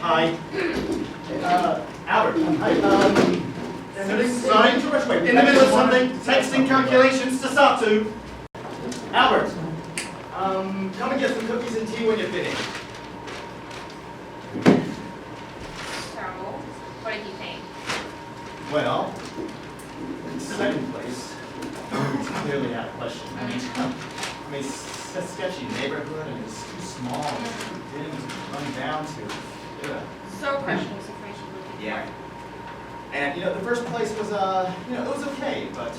Hi. Albert. Hi. Sorry to rush away. In the middle of something. Texting calculations to start to. Albert. Come and get some cookies and tea when you're finished. So, what did you think? Well, in second place, it's clearly out of question. I mean, it's a sketchy neighborhood and it's too small, too dim to run down to. Yeah. So questioning situation. Yeah. And the first place was it was okay, but.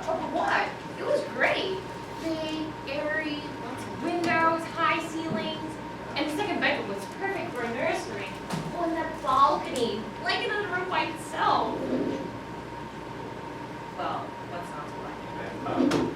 Oh, what? It was great. Big, airy, lots of windows, high ceilings, and the second bedroom was perfect for a nursery. Oh, and that balcony, like another room by itself. Well, what's not to like?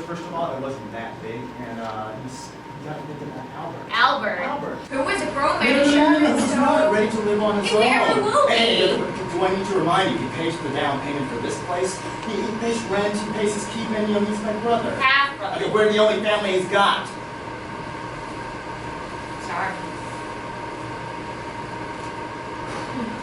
First of all, it wasn't that big, and you gotta get to that Albert. Albert, who was a grown man. He's not ready to live on his own. He never will be. Hey, do I need to remind you? He pays for the down payment for this place. He pays rent. He pays his keep, and he's my brother. Half brother. Okay, we're the only family he's got. Sorry.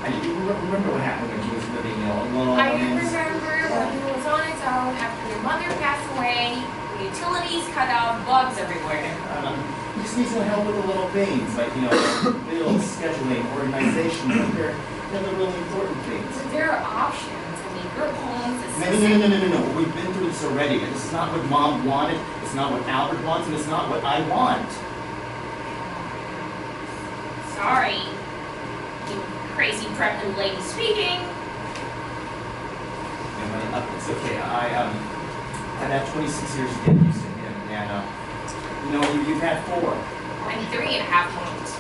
And you remember what happened when he was living alone? I remember when he was on his own after your mother passed away, the utilities cut out, bugs everywhere. He just needs some help with the little things, like, bills, scheduling, organization, but they're the really important things. But there are options. I mean, your home's No. We've been through this already, and this is not what Mom wanted, it's not what Albert wants, and it's not what I want. Sorry. You crazy pregnant lady speaking. It's okay. I've had 26 years to get used to him, and you've had 4. I'm 3.5 months.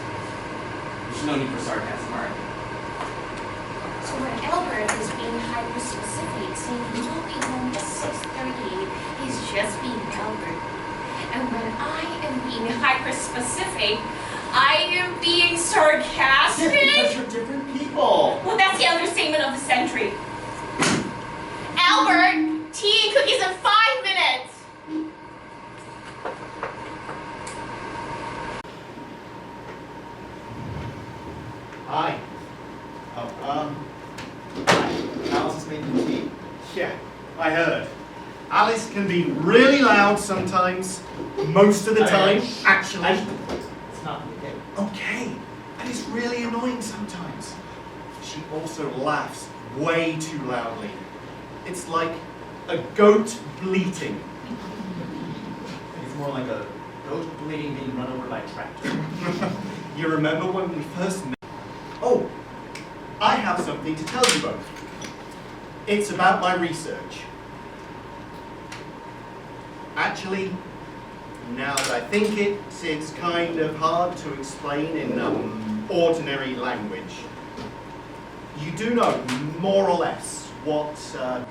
There's no need for sarcasm, all right? So when Albert is being hyper-specific, saying he will be home at 6:38, he's just being Albert. And when I am being hyper-specific, I am being sarcastic? Yes, because you're different people. Well, that's the understatement of the century. Albert, tea and cookies in 5 minutes. Hi. Alice is making tea? Yeah, I heard. Alice can be really loud sometimes, most of the time. Actually, it's not okay. Okay, and it's really annoying sometimes. She also laughs way too loudly. It's like a goat bleating. It's more like a goat bleating being run over by a tractor. You remember when we first met? Oh, I have something to tell you both. It's about my research. Actually, now that I think it, it's kind of hard to explain in ordinary language. You do know, more or less, what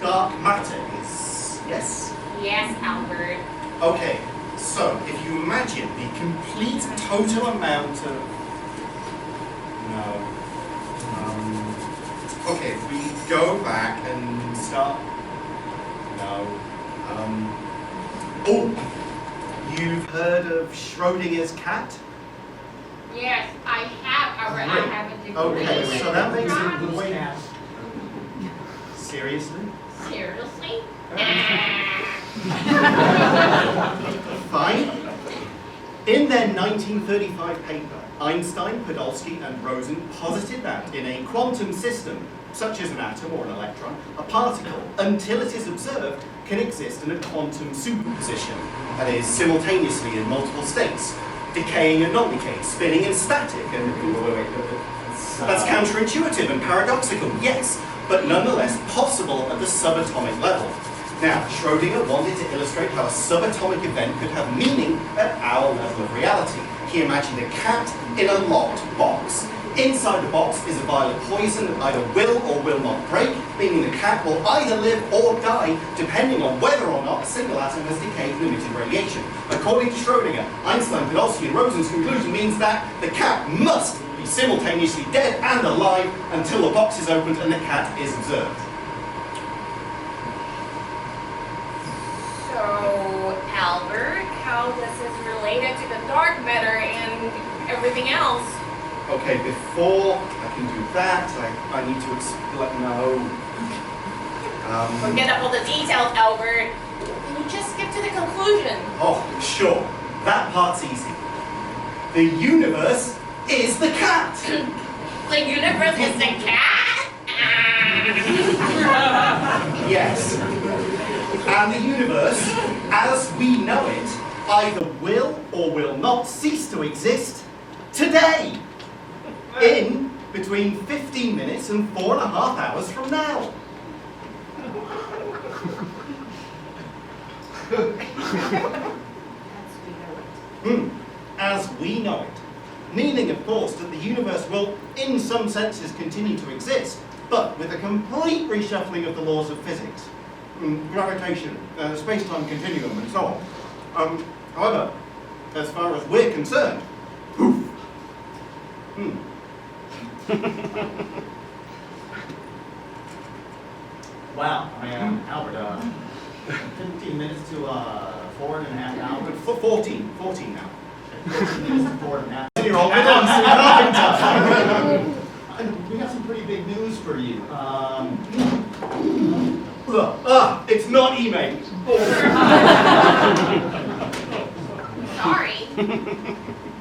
dark matter is, yes? Yes, Albert. Okay, so if you imagine the complete total amount of... No. Okay, we go back and start... No. Oh! You've heard of Schrodinger's cat? Yes, I have, Albert. I have a degree. Okay, so that makes it Not way... Seriously? Seriously? Fine. In their 1935 paper, Einstein, Podolsky, and Rosen posited that in a quantum system, such as an atom or an electron, a particle, until it is observed, can exist in a quantum superposition, that is, simultaneously in multiple states, decaying and non-decaying, spinning and static, and that's counterintuitive and paradoxical, yes, but nonetheless possible at the subatomic level. Now, Schrödinger wanted to illustrate how a subatomic event could have meaning at our level of reality. He imagined a cat in a locked box. Inside the box is a vial of poison that either will or will not break, meaning the cat will either live or die, depending on whether or not a single atom has decayed and emitted radiation. According to Schrödinger, Einstein, Podolsky, and Rosen's conclusion means that the cat must be simultaneously dead and alive until the box is opened and the cat is observed. So, Albert, how this is related to the dark matter and everything else? Okay, before I can do that, I need to explain. No. Forget all the details, Albert. Can you just skip to the conclusion? Oh, sure. That part's easy. The universe is the cat. The universe is the cat? Yes. And the universe, as we know it, either will or will not cease to exist today. In between 15 minutes and 4.5 hours from now. As we know it. Meaning, of course, that the universe will, in some senses, continue to exist, but with a complete reshuffling of the laws of physics. Gravitation, space-time continuum, and so on. However, as far as we're concerned, poof. Wow, Albert, 15 minutes to 4.5 hours. 14 now. 15 minutes to 4.5. You're all with us. And we got some pretty big news for you. It's not email. Sorry.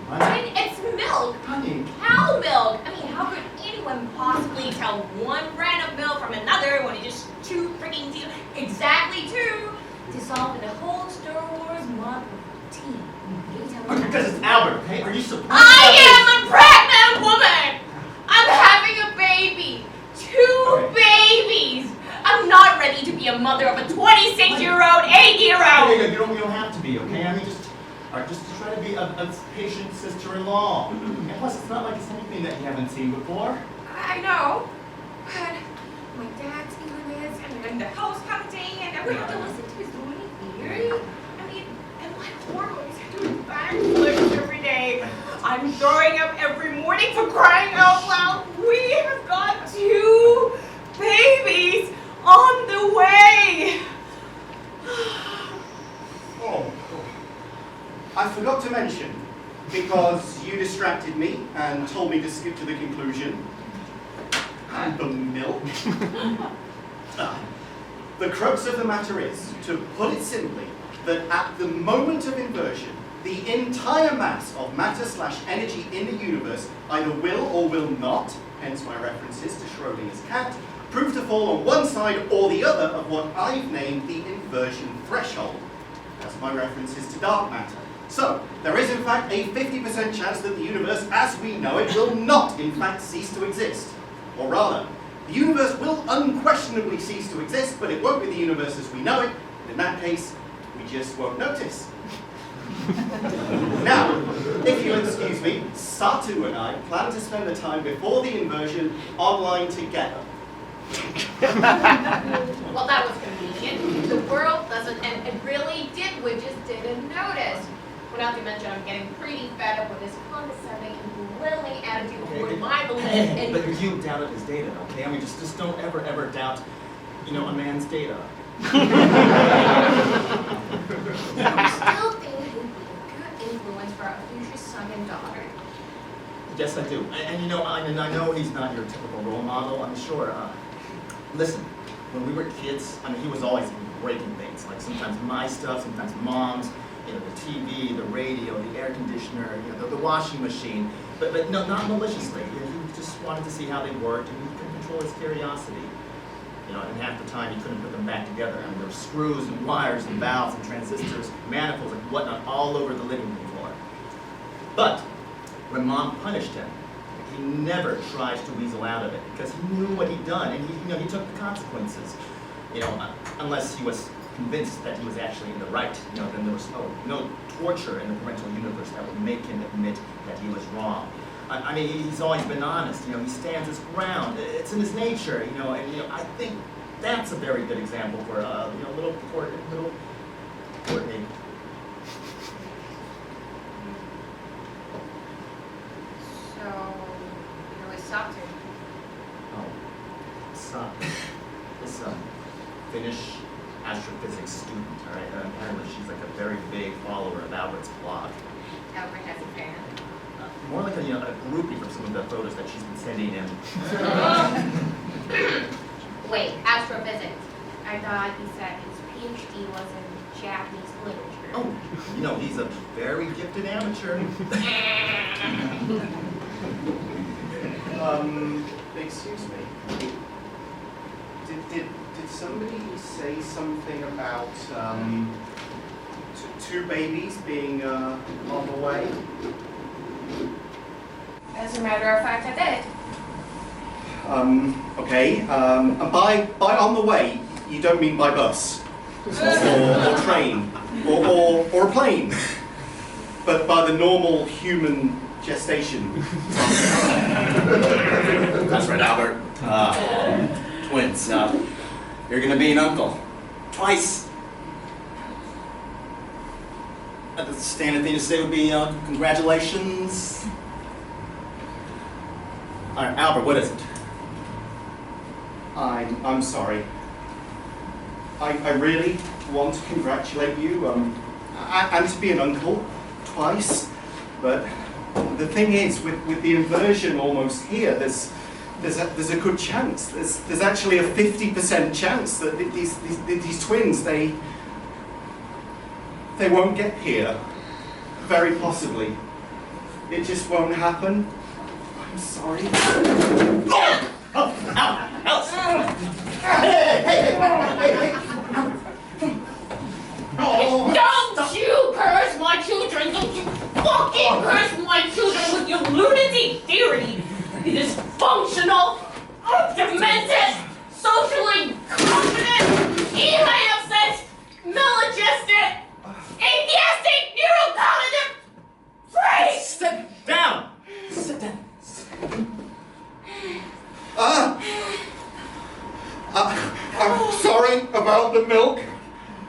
I mean, it's milk. Honey. Cow milk. I mean, how could anyone possibly tell one brand of milk from another when it's just two freaking teeth, exactly two, dissolved in a whole Star Wars mod of tea? Can you tell me that? This is Albert, hey? Are you surprised? I am a pregnant woman! I'm having a baby! Two babies! I'm not ready to be a mother of a 26-year-old, 8-year-old! Okay, you don't have to be, okay? I mean, just try to be a patient sister-in-law. And plus, it's not like it's anything that you haven't seen before. I know, but my dad's doing this, and the house hunting, and we have to listen to his doing theory. I mean, and my hormones are doing backflips every day. I'm throwing up every morning for crying out loud. We have got 2 babies on the way. Oh, I forgot to mention, because you distracted me and told me to skip to the conclusion. And the milk. The crux of the matter is, to put it simply, that at the moment of inversion, the entire mass of matter/energy in the universe either will or will not, hence my references to Schrodinger's cat, prove to fall on one side or the other of what I've named the inversion threshold. That's my references to dark matter. So, there is in fact a 50% chance that the universe as we know it will not in fact cease to exist. Or rather, the universe will unquestionably cease to exist, but it won't be the universe as we know it. In that case, we just won't notice. Now, if you'll excuse me, Satu and I plan to spend the time before the inversion online together. Well, that was convenient. The world doesn't, and it really did, we just didn't notice. Not to mention, I'm getting pretty fed up with this condescending and belittling attitude toward my beliefs. Hey, but you doubted his data, okay? I mean, just don't ever doubt, a man's data. I still think he would be a good influence for our future son and daughter. Yes, I do. And I know he's not your typical role model, I'm sure. Listen, when we were kids, he was always breaking things. Like sometimes my stuff, sometimes Mom's. The TV, the radio, the air conditioner, the washing machine, but no, not maliciously. He just wanted to see how they worked, and he couldn't control his curiosity. And half the time he couldn't put them back together. There were screws and wires and valves and transistors, manifolds and whatnot all over the living room floor. But when Mom punished him, he never tried to weasel out of it because he knew what he'd done, and he took the consequences. Unless he was convinced that he was actually in the right, then there was no torture in the parental universe that would make him admit that he was wrong. He's always been honest, he stands his ground, it's in his nature, and I think that's a very good example for, little Courtney. So, who is Satu? This Finnish astrophysics student, all right? Apparently she's like a very big follower of Albert's blog. Albert has a fan. More like a you know, a groupie from some of the photos that she's been sending him. Wait, astrophysics. I thought he said his PhD was in Japanese literature. Oh, you know, he's a very gifted amateur. Excuse me. Did somebody say something about two babies being on the way? As a matter of fact, I did. Okay. And by on the way, you don't mean by bus or train or a plane, but by the normal human gestation. That's right, Albert. Twins. You're gonna be an uncle. Twice. The standard thing to say would be, congratulations. All right, Albert, what is it? I'm sorry. I really want to congratulate you and to be an uncle twice, but the thing is, with the inversion almost here, there's a good chance. There's actually a 50% chance that these twins they won't get here. Very possibly. It just won't happen. I'm sorry. Alice! Don't you curse my children! Don't you fucking curse my children with your lunacy theory! It is functional, demented, socially confident, email obsessed, maladjusted, atheistic, neurocognitive freak! Sit down! Sit down. I'm sorry about the milk.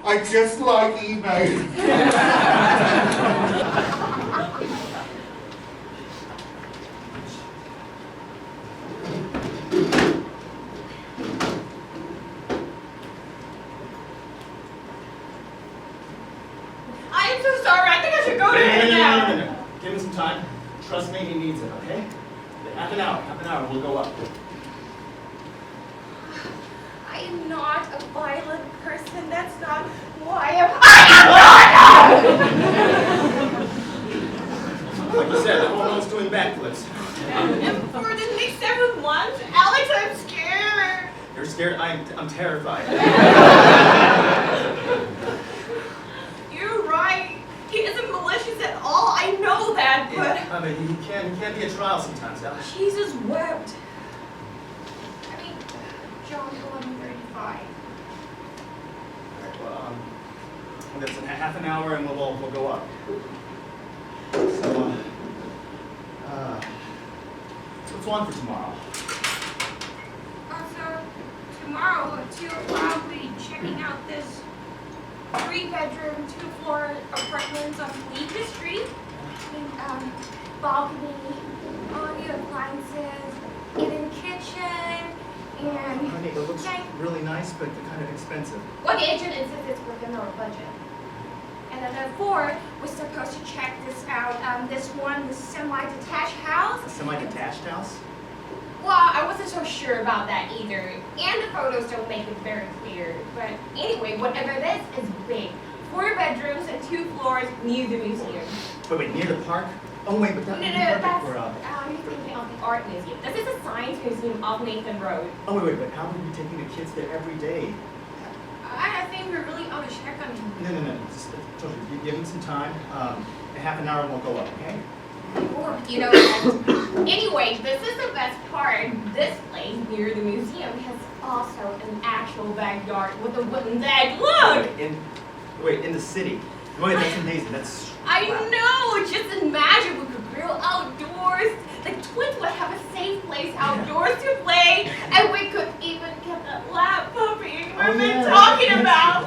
I just like eBay. I'm so sorry, I think I should go to him now. No. Give him some time. Trust me, he needs it, okay? Half an hour, we'll go up. I am not a violent person. That's not why Like you said, the hormone's doing backflips. And for the next 7 months, Alex, I'm scared. You're scared? I'm terrified. You're right. He isn't malicious at all. I know that, but I mean, he can be a trial sometimes, Alex. Jesus wept. I mean, John 11:35. Alright, well, that's in half an hour and we'll go up. So, what's on for tomorrow? So, tomorrow at 2 o'clock, I'll be checking out this 3-bedroom, 2-floor apartments on Bleecker Street. Balcony, all the appliances, in kitchen, and Honey, it looks really nice, but kind of expensive. well, the agent insists it's within our budget. And then at 4, we're supposed to check this out. This semi-detached house. A semi-detached house? Well, I wasn't so sure about that either, and the photos don't make it very clear. But anyway, whatever it is, it's big. 4 bedrooms and 2 floors near the museum. Wait, near the park? Oh wait, but that would be perfect That's, for, you're thinking of the art museum. This is a science museum off Nathan Road. oh wait, but how would we be taking the kids there every day? I think we're really on a check on him. No. Just, give him some time. In half an hour and we'll go up, okay? Or, you know what? Anyway, this is the best part. This place near the museum has also an actual backyard with a wooden deck. Look! Wait, in the city. Wait, that's amazing. That's I wow. know! Just imagine we could grill outdoors. The twins would have a safe place outdoors to play. And we could even get that lap puppy we've been talking about.